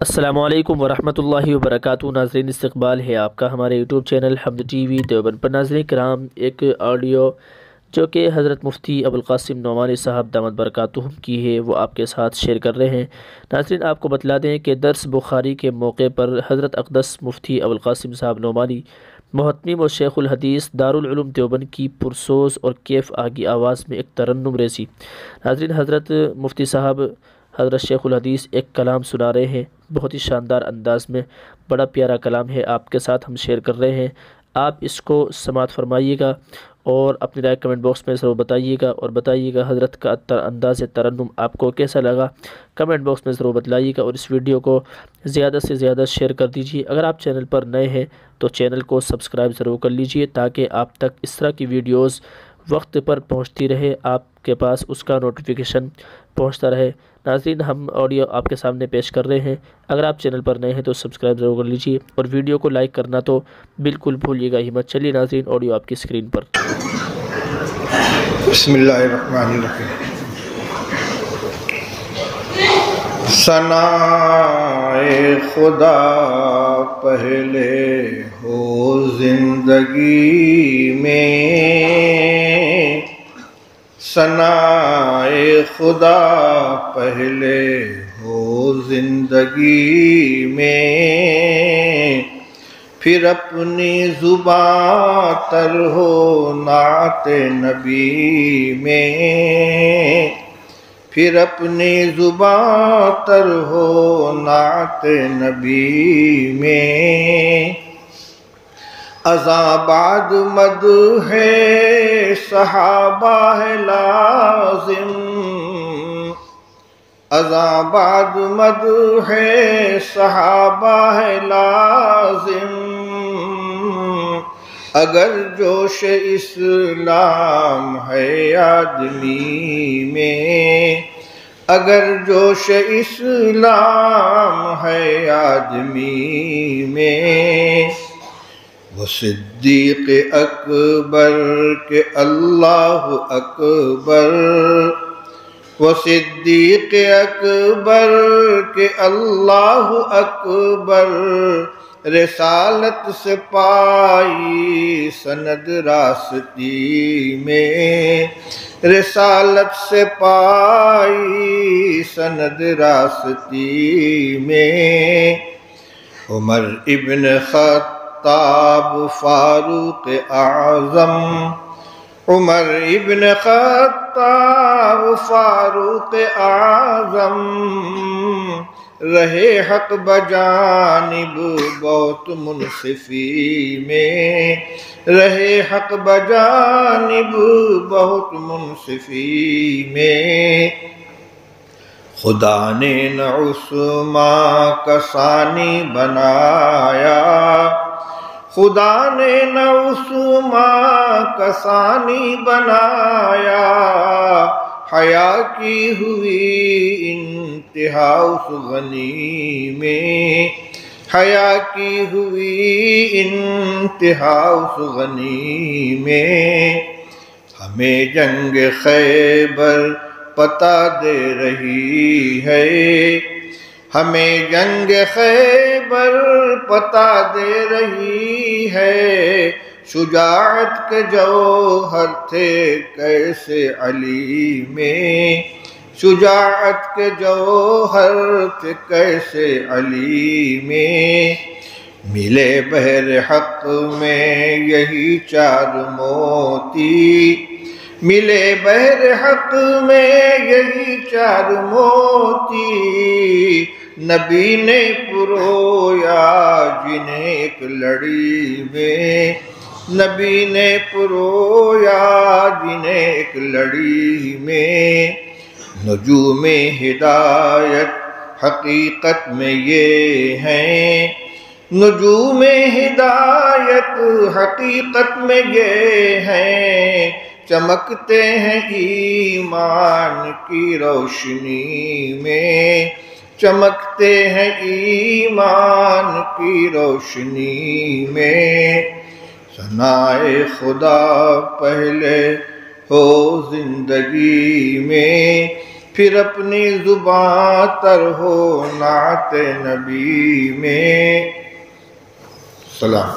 السلام علیکم ورحمۃ اللہ وبرکاتہ۔ ناظرین، استقبال ہے آپ کا ہمارے یوٹیوب چینل حمد ٹی وی دیوبند پر۔ ناظرین کرام، ایک آڈیو جو کہ حضرت مفتی ابوالقاسم نعمانی صاحب دامت برکاتہم کی ہے، وہ آپ کے ساتھ شیئر کر رہے ہیں۔ ناظرین، آپ کو بتلا دیں کہ درس بخاری کے موقع پر حضرت اقدس مفتی ابوالقاسم صاحب نعمانی محتمم و شیخ الحدیث دارالعلوم دیوبند کی پرسوز اور کیف آگی آواز میں ایک ترنم ریسی۔ ناظرین، حضرت مفتی صاحب حضرت شیخ الحدیث ایک کلام سنا رہے ہیں، بہت ہی شاندار انداز میں، بڑا پیارا کلام ہے، آپ کے ساتھ ہم شیئر کر رہے ہیں۔ آپ اس کو سماعت فرمائیے گا اور اپنی رائے کمنٹ باکس میں ضرور بتائیے گا، اور بتائیے گا حضرت کا انداز ترنم آپ کو کیسا لگا، کمنٹ باکس میں ضرور بتلائیے گا، اور اس ویڈیو کو زیادہ سے زیادہ شیئر کر دیجیے۔ اگر آپ چینل پر نئے ہیں تو چینل کو سبسکرائب ضرور کر لیجیے تاکہ آپ تک اس طرح کی ویڈیوز وقت پر پہنچتی رہے، آپ کے پاس اس کا نوٹیفیکیشن پہنچتا رہے۔ ناظرین، ہم آڈیو آپ کے سامنے پیش کر رہے ہیں، اگر آپ چینل پر نئے ہیں تو سبسکرائب ضرور کر لیجیے، اور ویڈیو کو لائک کرنا تو بالکل بھولیے گا ہی مت۔ چلیے ناظرین، آڈیو آپ کی اسکرین پر۔ بسم اللہ الرحمن الرحیم۔ ثنائے خدا پہلے ہو زندگی میں، ثنائے خدا پہلے ہو زندگی میں، پھر اپنی زباں تر ہو نعت نبی میں، پھر اپنی زباں تر ہو نعت نبی میں، ازاں بعد مدح ہے صحابہ ہے لازم، ازاں بعد مدح ہے صحابہ ہے لازم، اگر جوش اسلام ہے آدمی میں، اگر جوش اسلام ہے آدمی میں، وہ صدیق اکبر کے اللہ اکبر، وہ صدیق اکبر کے اللہ اکبر، رسالت سے پائی سند راستی میں، رسالت سے پائی سند راستی میں، عمر ابن خطاب فاروق اعظم، عمر ابن خطاب فاروق اعظم، رہے حق بجانب بہت منصفی میں، رہے حق بجانب بہت منصفی میں، خدا نے نہ عثمان کا ثانی بنایا، خدا نے نہ عثمان کا ثانی بنایا، حیا کی ہوئی انتہا اس غنی میں، حیا کی ہوئی انتہا اس غنی میں، ہمیں جنگ خیبر پتہ دے رہی ہے، ہمیں جنگ خیبر پتہ دے رہی ہے، شجاعت کے جوہر تھے کیسے علی میں، شجاعت کے جوہر تھے کیسے علی میں، ملے بحر حق میں یہی چار موتی، ملے بحر حق میں یہی چار موتی، نبی نے پرویا جنہیں ایک لڑی میں، نبی نے پرویا جنہیں ایک لڑی میں، نجوم ہدایت حقیقت میں یہ ہیں، نجوم ہدایت حقیقت میں یہ ہیں، چمکتے ہیں ایمان کی روشنی میں، چمکتے ہیں ایمان کی روشنی میں، ثنائے خدا پہلے ہو زندگی میں، پھر اپنی زباں تر ہو نعت نبی میں. سلام.